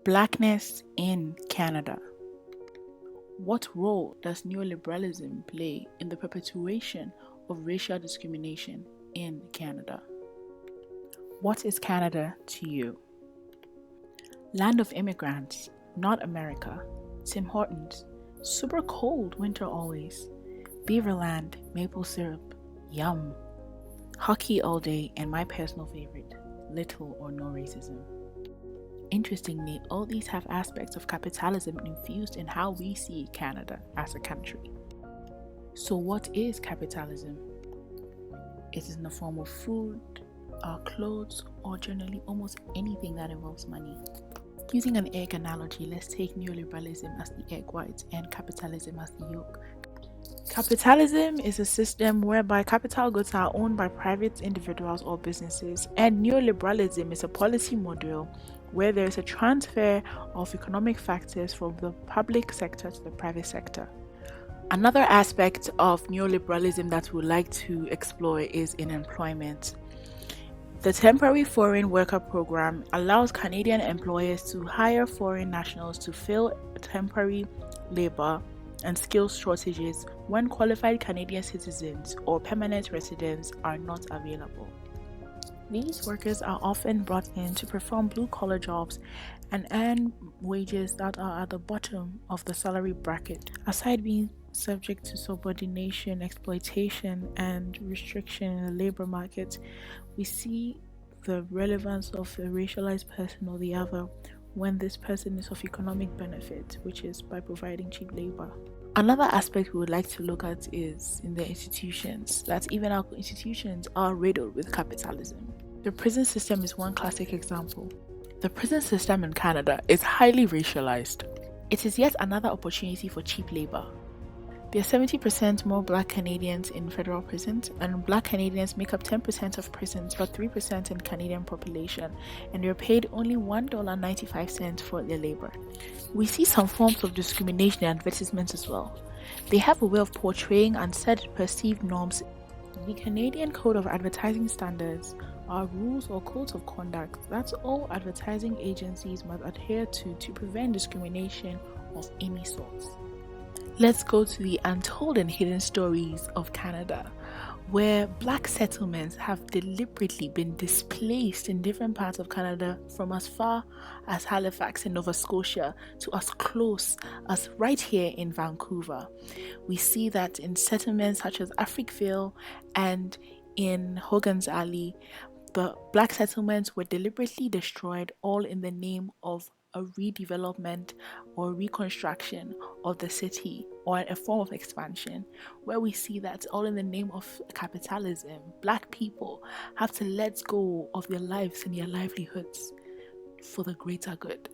Blackness in Canada. What role does neoliberalism play in the perpetuation of racial discrimination in Canada? What is Canada to you? Land of immigrants, not America. Tim Hortons, super cold winter always. Beaverland, maple syrup, yum. Hockey all day, and my personal favorite, little or no racism. Interestingly, all these have aspects of capitalism infused in how we see Canada as a country. So what is capitalism? It is in the form of food, clothes, or generally almost anything that involves money. Using an egg analogy, let's take neoliberalism as the egg white and capitalism as the yolk. Capitalism is a system whereby capital goods are owned by private individuals or businesses, and neoliberalism is a policy model where there is a transfer of economic factors from the public sector to the private sector. Another aspect of neoliberalism that we would like to explore is in employment. The Temporary Foreign Worker Program allows Canadian employers to hire foreign nationals to fill temporary labor and skills shortages when qualified Canadian citizens or permanent residents are not available. These workers are often brought in to perform blue-collar jobs and earn wages that are at the bottom of the salary bracket. Aside being subject to subordination, exploitation, and restriction in the labor market, we see the relevance of a racialized person or the other when this person is of economic benefit, which is by providing cheap labor. Another aspect we would like to look at is in the institutions, that even our institutions are riddled with capitalism. The prison system is one classic example. The prison system in Canada is highly racialized. It is yet another opportunity for cheap labor. There are 70% more Black Canadians in federal prisons, and Black Canadians make up 10% of prisons but 3% in Canadian population, and they are paid only $1.95 for their labor. We see some forms of discrimination in advertisements as well. They have a way of portraying unsaid perceived norms. The Canadian Code of Advertising Standards are rules or codes of conduct that all advertising agencies must adhere to prevent discrimination of any sort. Let's go to the untold and hidden stories of Canada, where Black settlements have deliberately been displaced in different parts of Canada, from as far as Halifax in Nova Scotia to as close as right here in Vancouver. We see that in settlements such as Africville and in Hogan's Alley, the Black settlements were deliberately destroyed, all in the name of a redevelopment or reconstruction of the city, or a form of expansion, where we see that all in the name of capitalism, Black people have to let go of their lives and their livelihoods for the greater good.